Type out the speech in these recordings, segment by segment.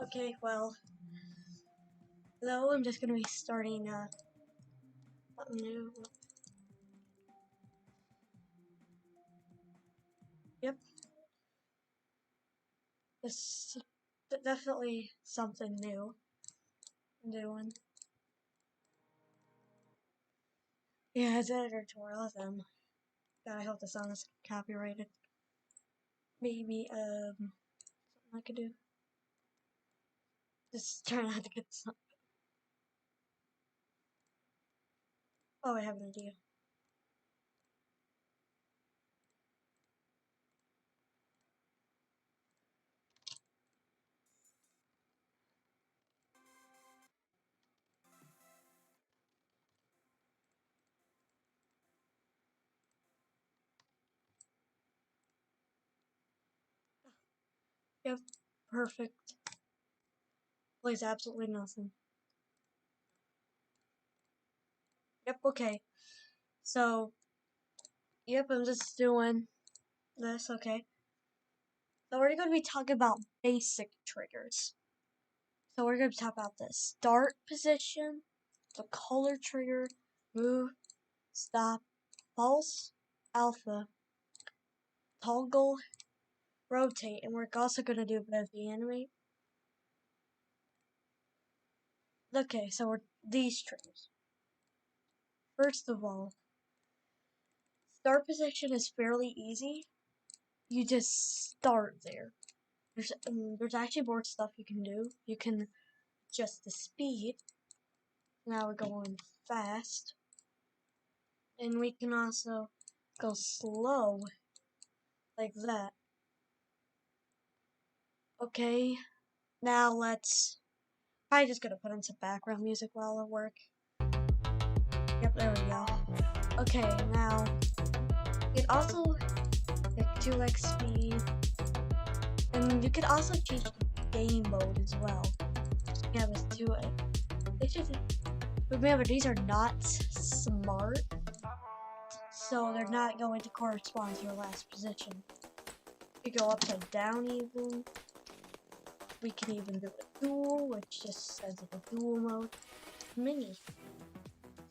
Okay, well, hello, I'm just gonna be starting something new. Yep, this definitely something new I'm doing. Yeah, it's editorial of them. God, I hope the song is copyrighted. Maybe, something I could do. Just try not to get some. Oh, I have an idea. Yep, perfect. Plays absolutely nothing. Yep, okay. So, yep, I'm just doing this, okay. So we're going to be talking about basic triggers. So we're going to talk about the start position, the color trigger, move, stop, pulse, alpha, toggle, rotate, and we're also going to do a bit of the animate. Okay, so we're these triggers. First of all, start position is fairly easy. You just start there. There's actually more stuff you can do. You can adjust the speed. Now we're going fast. And we can also go slow, like that. Okay, now let's... I'm just gonna put in some background music while I work. Yep, there we go. Okay, now, you can also pick 2x speed, and you can also change the game mode as well. Yeah, let's do it. Remember, these are not smart, so they're not going to correspond to your last position. You go upside down even. We can even do a dual, which just says it's a dual mode. Mini.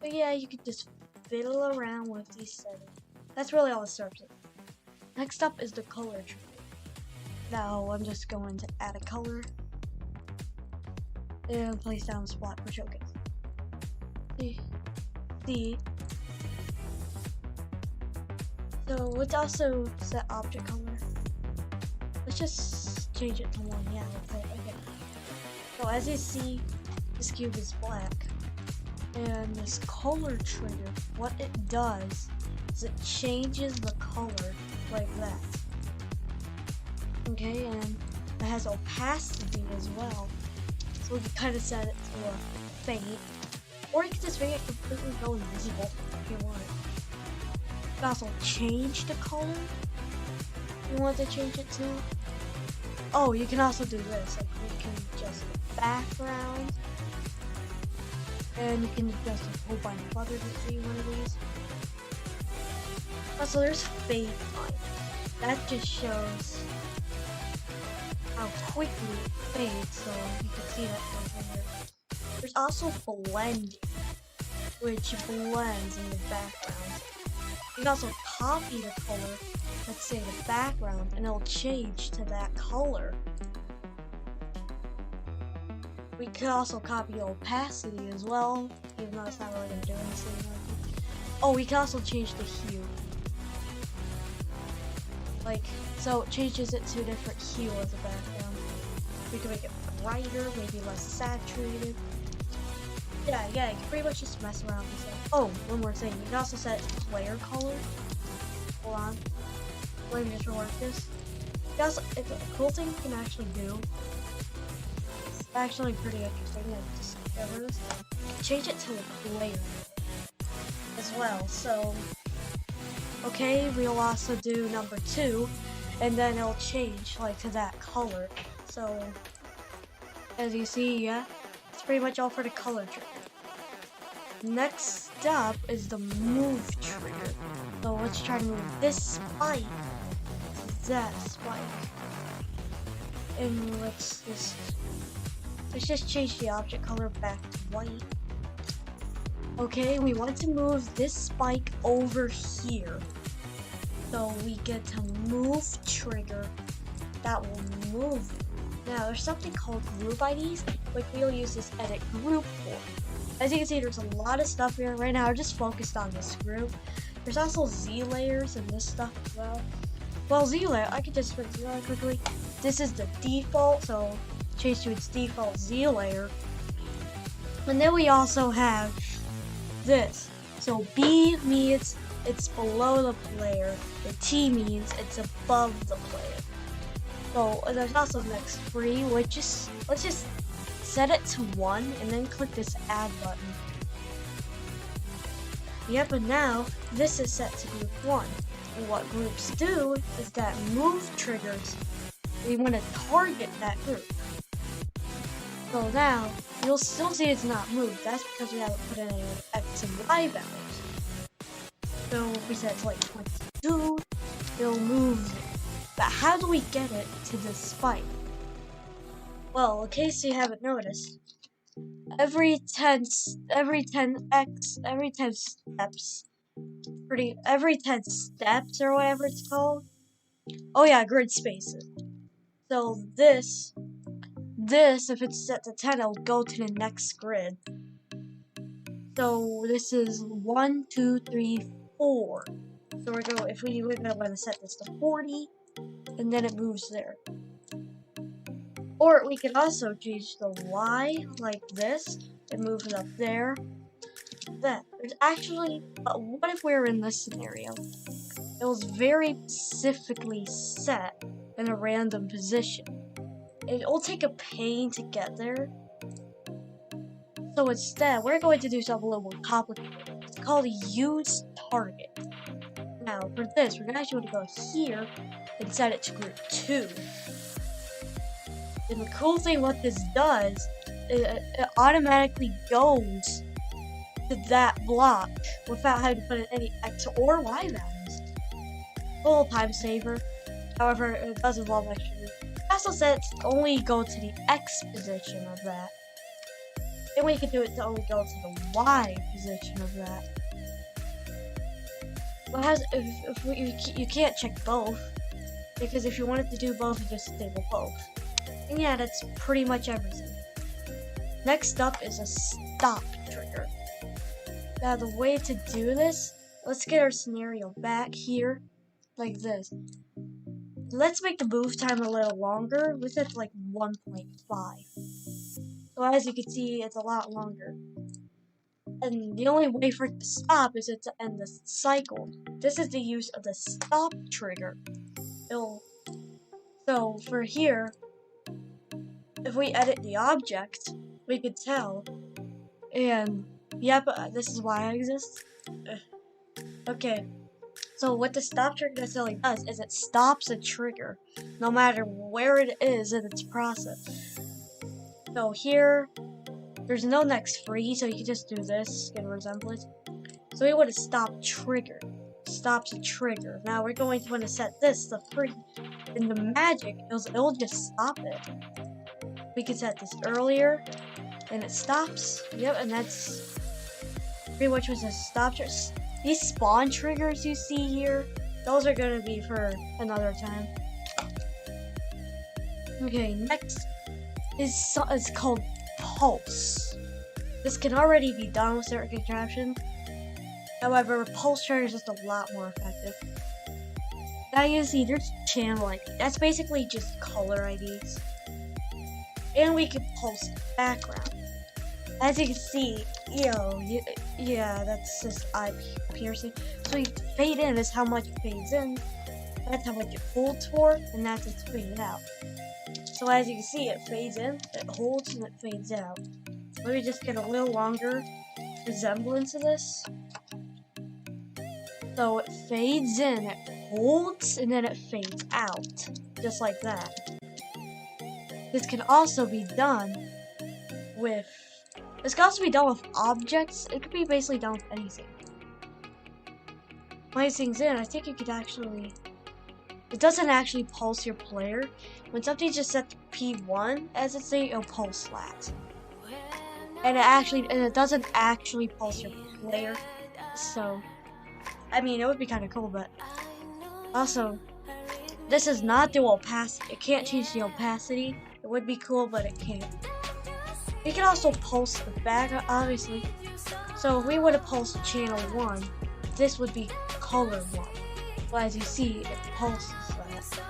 So yeah, you could just fiddle around with these settings. That's really all it serves it. Next up is the color tree. Now I'm just going to add a color and place down spot for showcase. See. So let's also set object color. Let's just change it to 1. Yeah, okay. So as you see, this cube is black. And this color trigger, what it does is it changes the color like that. Okay, and it has opacity as well. So we can kind of set it to a faint. Or you can just make it completely go invisible if you want. You can also change the color you want to change it to. Oh, you can also do this. Like we can adjust the background. And you can adjust a whole bunch of others to see one of these. Also, there's fade line. That just shows how quickly it fades, so you can see that from here. There's also blending, which blends in the background. You can also copy the color, let's say the background, and it'll change to that color. We could also copy opacity as well, even though it's not really going to do anything. Oh, we can also change the hue. Like, so it changes it to a different hue as a background. We can make it brighter, maybe less saturated. Yeah, you can pretty much just mess around with it. Oh, one more thing. You can also set player color. Hold on. Let me just rework this. It's a cool thing you can actually do. Actually pretty interesting. I just discovered this. Change it to a player as well. So, okay, we'll also do number 2, and then it'll change like to that color. So, as you see, yeah, it's pretty much all for the color trigger. Next up is the move trigger. So let's try to move this spike to that spike. and let's just change the object color back to white. Okay, we want to move this spike over here. So we get to move trigger that will move it. Now there's something called group IDs, which we'll use this edit group for. As you can see, there's a lot of stuff here. Right now, we're just focused on this group. There's also Z layers and this stuff as well. Well, Z layer, I could just fix it quickly. This is the default, so change to its default Z layer. And then we also have this. So B means it's below the player. The T means it's above the player. So there's also next free, which is, let's just set it to 1 and then click this add button. Yep, and now this is set to group 1. And what groups do is that move triggers. We want to target that group. So now you'll still see it's not moved. That's because we haven't put in any X and Y values. So if we set it to like 22, it'll move it. But how do we get it to the spike? Well, in case you haven't noticed, every 10 steps, every 10 steps or whatever it's called. Oh yeah, grid spaces. So this, if it's set to 10, it'll go to the next grid. So this is 1, 2, 3, 4. So if we're gonna want to set this to 40, and then it moves there. Or we can also change the Y like this and move it up there. That there's actually, but what if we were in this scenario? It was very specifically set in a random position. It'll take a pain to get there. So instead, we're going to do something a little more complicated. It's called use target. Now for this, we're actually going to go here and set it to group 2. And the cool thing what this does is it automatically goes to that block without having to put in any X or Y values. Full time saver. However, it does involve extra. It also sets only go to the X position of that. Then we can do it to only go to the Y position of that. Well, you can't check both, because if you wanted to do both, you just disable both. And yeah, that's pretty much everything. Next up is a stop trigger. Now the way to do this, let's get our scenario back here, like this. Let's make the move time a little longer. Let's set to like 1.5. So as you can see, it's a lot longer. And the only way for it to stop is to end the cycle. This is the use of the stop trigger. So for here, if we edit the object, we could tell. And yep, this is why it exists. Okay, so what the stop trigger necessarily does is it stops a trigger, no matter where it is in its process. So here, there's no next free, so you can just do this, get a resemblance. So we want to stop trigger. Stops a trigger. Now we're going to want to set this to free. And the magic, it'll just stop it. We can set this earlier, and it stops. Yep, and that's pretty much what a stop trigger. These spawn triggers you see here, those are going to be for another time. Okay, next is called pulse. This can already be done with certain contraptions. However, pulse trigger is just a lot more effective. Now you see there's channel ID. That's basically just color IDs. And we can pulse the background. As you can see, yeah, that's just eye piercing. So you fade in is how much it fades in. That's how much it holds for, and that's its fade out. So as you can see, it fades in, it holds, and it fades out. Let me just get a little longer resemblance of this. So it fades in, it holds, and then it fades out. Just like that. This can also be done with objects. It could be basically done with anything. When things in, I think you could actually it doesn't actually pulse your player. When something's just set to P1, as it's saying, it'll pulse that. And it doesn't actually pulse your player. So, I mean, it would be kind of cool, but also, this is not the opacity. It can't change the opacity. It would be cool, but it can't. We can also pulse the back, obviously. So if we were to pulse channel 1, this would be color 1. Well, as you see, it pulses that.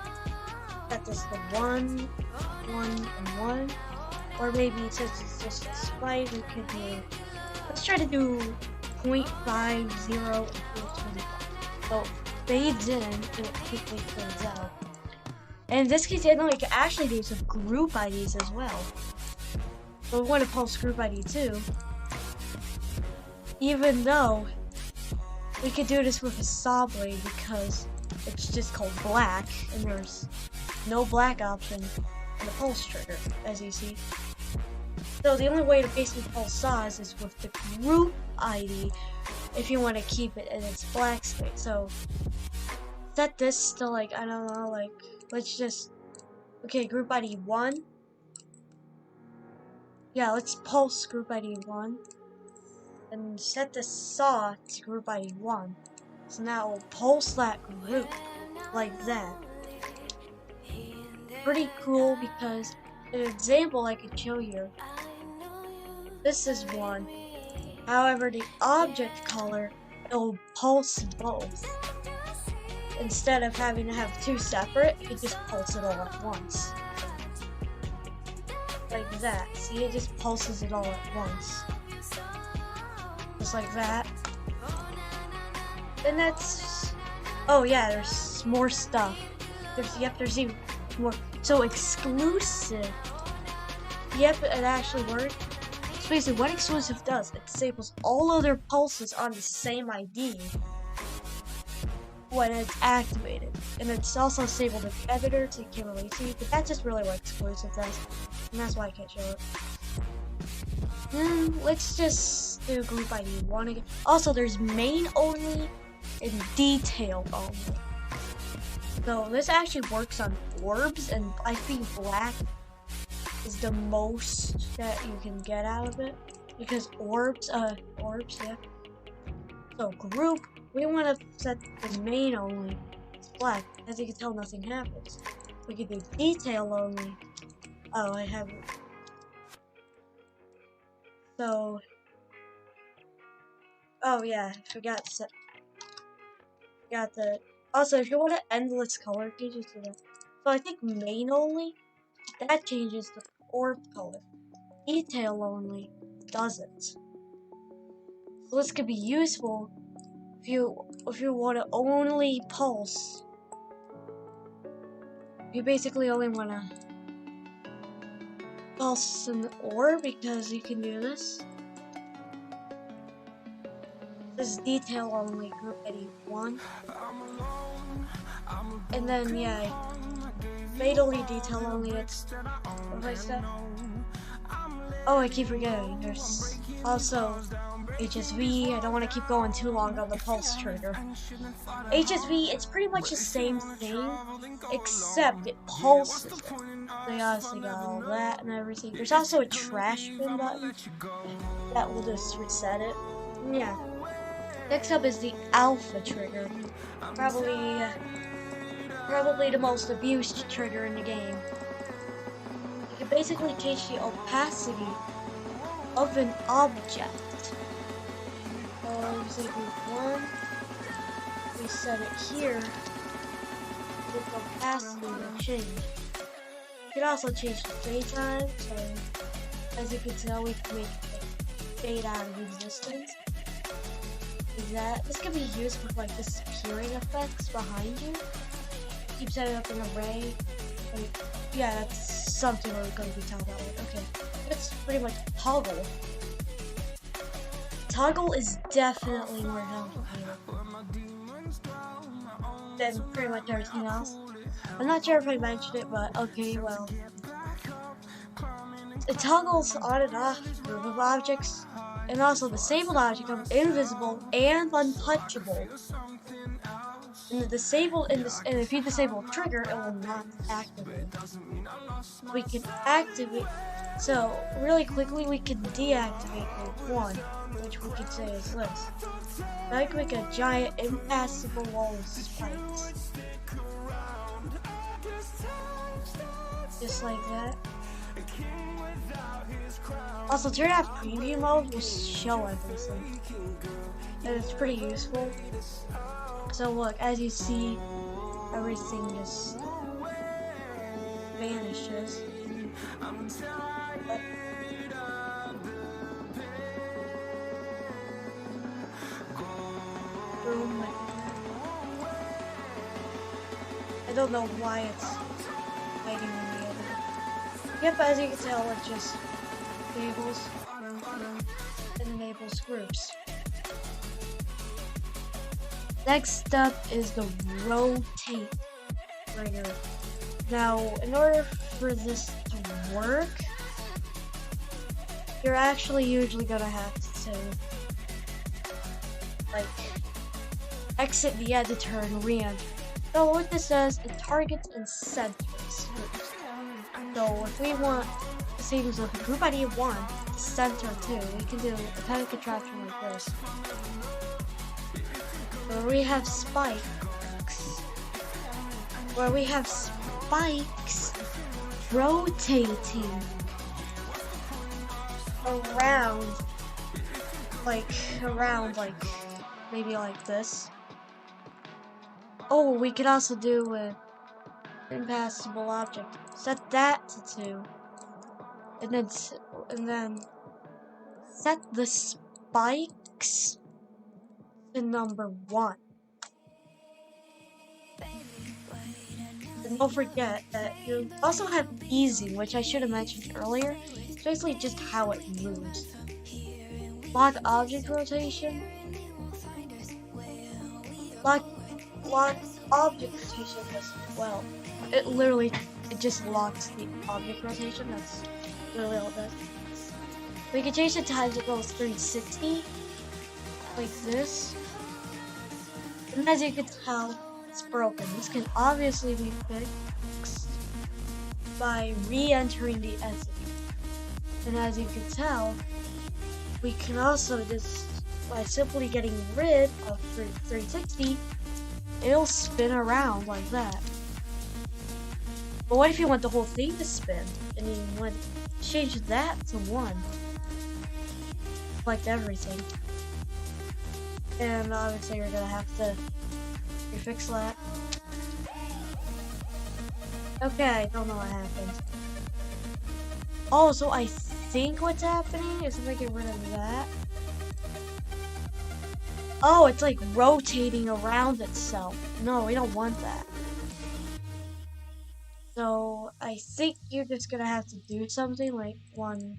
That is the 1, 1, and 1. Or maybe since it's just a spike, we could do, let's try to do 0.50 and 0.25. So fades in and it quickly fades out. And in this case, we can actually do some group IDs as well. So we want to pulse group ID too. Even though we could do this with a saw blade because it's just called black and there's no black option in the pulse trigger, as you see. So the only way to basically pulse saws is with the group ID if you want to keep it in its black state. So set this to like, I don't know, like, let's just, okay, group ID 1. Yeah, let's pulse group ID 1. And set the saw to group ID 1. So now we'll pulse that group like that. Pretty cool because an example I could show you. This is 1. However, the object color, it'll pulse both. Instead of having to have 2 separate, you just pulse it all at once. Like that. See, it just pulses it all at once. Just like that. And that's, oh yeah, there's more stuff. There's even more. So exclusive. Yep, it actually worked. So basically what exclusive does, it disables all other pulses on the same ID when it's activated. And it's also disabled in editor, so you can't really see, but that's just really what exclusive does. And that's why I can't show it. Let's just do group ID 1 again. Also, there's main only and detail only. So this actually works on orbs, and I think black is the most that you can get out of it. Because orbs, yeah. So group, we want to set the main only. It's black. As you can tell, nothing happens. We can do detail only. Oh, I have it. So, oh yeah, I forgot to set. Also, if you want an endless color, you just do that. So I think main only, that changes the orb color. Detail only doesn't. So this could be useful if you want to only pulse. You basically only want to pulse an orb because you can do this. This is detail only, group ID 1. And then yeah, fatally detail only, it's what I said. Oh, I keep forgetting. There's also HSV. I don't want to keep going too long on the pulse trigger. HSV, it's pretty much the same thing, except it pulses it. They obviously got all that and everything. There's also a trash bin button that will just reset it. Yeah. Next up is the alpha trigger. Probably the most abused trigger in the game. You can basically change the opacity of an object. Say group 1. We set it here. The opacity will change. You can also change the fade time. So as you can tell, we can make it fade out of existence. This can be used with like disappearing effects behind you. Keep setting up an array. Yeah, that's something we're going to be talking about later. Okay, that's pretty much toggle. Toggle is definitely more complicated than pretty much everything else. I'm not sure if I mentioned it, but okay, well. It toggles on and off group of objects, and also disabled objects become invisible and untouchable. And the disable and if you disable trigger, it will not activate. We can activate. So really quickly, we can deactivate the one, which we can say is this. Now I can make a giant impassable wall of spikes, just like that. Also, turn off preview mode will show everything, and it's pretty useful. So look, as you see, everything just vanishes. Boom, like that. I don't know why it's hiding in the other. Yep, as you can tell, it just enables and enables groups. Next up is the rotate trigger. Now, in order for this to work, you're actually usually gonna have to like exit the editor and re-enter. So what this does, it targets and centers groups. So if we want the same as with group ID 1, center 2, we can do a kind of contraption like this. Where we have spikes rotating around maybe like this. Oh, we could also do an impassable object. Set that to 2, and then set the spikes to number 1. And don't forget that you also have easing, which I should have mentioned earlier. It's basically just how it moves. Lock object rotation. Lock object rotation as well. It just locks the object rotation. That's literally all it does. We can change the time to go 360, like this. And as you can tell, it's broken. This can obviously be fixed by re-entering the exit. And as you can tell, we can also just, by simply getting rid of 360, it'll spin around like that. But what if you want the whole thing to spin, and you want to change that to 1? Like everything. And obviously you're gonna have to refix that. Okay, I don't know what happened. Oh, so I think what's happening is if I get rid of that. Oh, it's like rotating around itself. No, we don't want that. So I think you're just gonna have to do something like 1,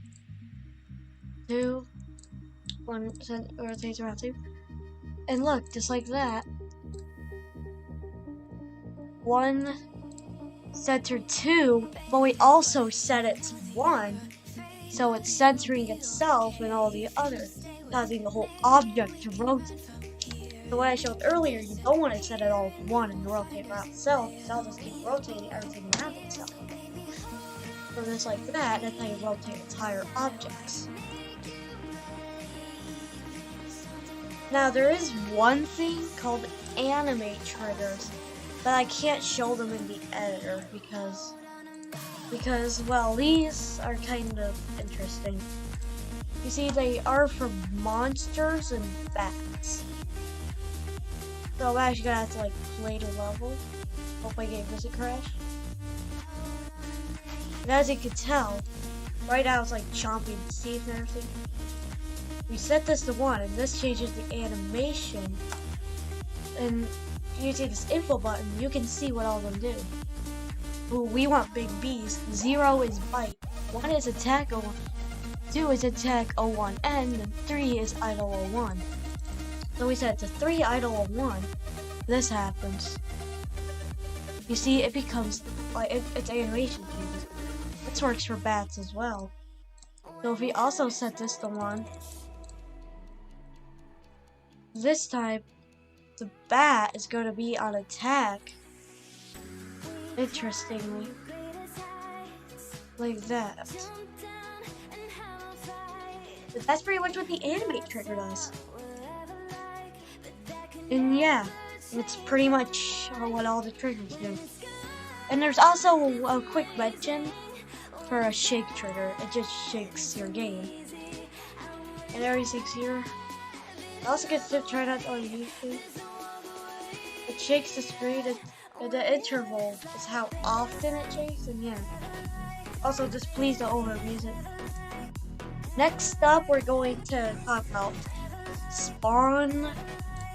2, 1 rotates around 2. And look, just like that. 1 center 2, but we also set it to 1, so it's centering itself and all the others, causing the whole object to rotate. So what I showed earlier, you don't want to set it all to 1 and rotate around itself, because it'll just keep rotating everything around itself. So just like that, that's how you rotate entire objects. Now there is one thing called Animate Triggers, but I can't show them in the editor because well, these are kind of interesting. You see, they are for monsters and bats. So I'm actually gonna have to like play the level. Hope my game doesn't crash. And as you can tell, right now it's like chomping the teeth and everything. We set this to 1, and this changes the animation. And using this info button, you can see what all of them do. Ooh, we want big B's. 0 is bite. 1 is attack 01. 2 is attack 01N, and 3 is idle 01. So we set it to 3 idle 01. This happens. You see, it becomes like its animation changes. This works for bats as well. So if we also set this to 1, this time the bat is going to be on attack. Interestingly. Like that. But that's pretty much what the Animate Trigger does. And yeah, it's pretty much what all the triggers do. And there's also a quick mention for a shake trigger. It just shakes your game. And every 6 years. I also get to try that on YouTube. It shakes the screen at the interval is how often it shakes, and yeah. Also, just please don't overuse it. Next up, we're going to talk about spawn,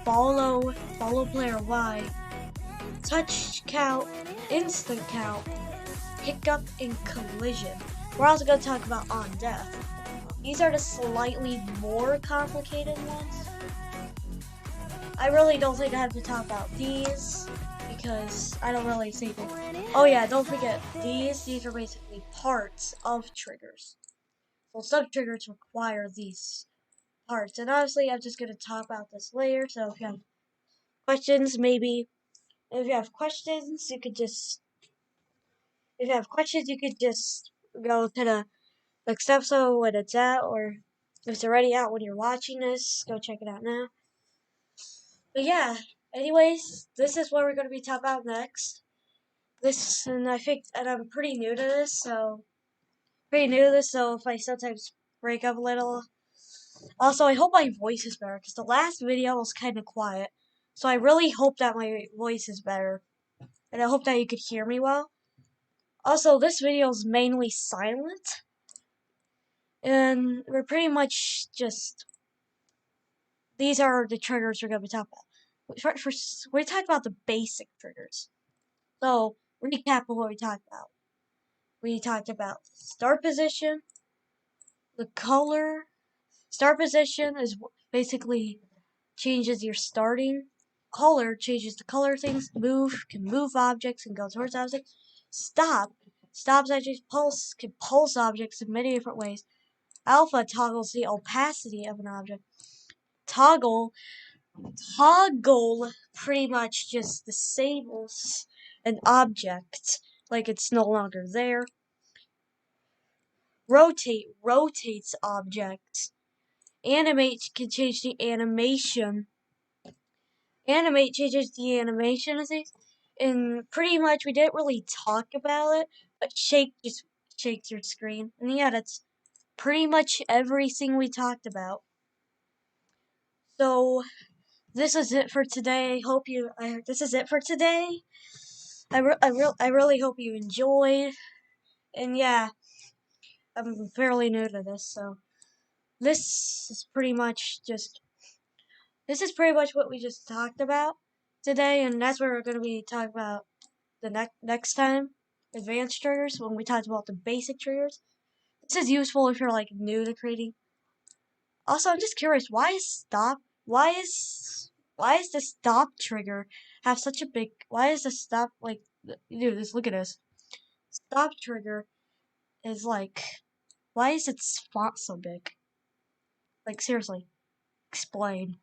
follow player Y, touch count, instant count, hiccup, and collision. We're also going to talk about on death. These are the slightly more complicated ones. I really don't think I have to talk about these because I don't really think it. Oh yeah, don't forget these are basically parts of triggers. So some triggers require these parts, and obviously I'm just gonna talk about this later. So if you have questions, you could just go to the next episode when it's out, or if it's already out when you're watching this, go check it out now. But yeah, anyways, this is what we're going to be talking about next. And I'm pretty new to this, so if I sometimes break up a little. Also, I hope my voice is better, because the last video was kind of quiet. So I really hope that my voice is better, and I hope that you could hear me well. Also, this video is mainly silent, and we're pretty much just, these are the triggers we're going to be talking about. We're talking about the basic triggers. So, recap of what we talked about. We talked about start position, the color. Start position is basically changes your starting. Color changes the color things. Move can move objects and go towards objects. Stops objects. Pulse can pulse objects in many different ways. Alpha toggles the opacity of an object. Toggle pretty much just disables an object, like it's no longer there. Rotate rotates objects. Animate can change the animation. Animate changes the animation of things. And pretty much we didn't really talk about it, but shake just shakes your screen. And yeah, that's pretty much everything we talked about. So this is it for today. This is it for today. I really hope you enjoyed. And yeah, I'm fairly new to this, so this is pretty much what we just talked about today, and that's what we're going to be talking about the next time. Advanced triggers, when we talked about the basic triggers. This is useful if you're like new to creating. Also, I'm just curious, why is the stop trigger have such a big? Why is the stop like? Dude, look at this. Stop trigger is like, why is its font so big? Like seriously, explain.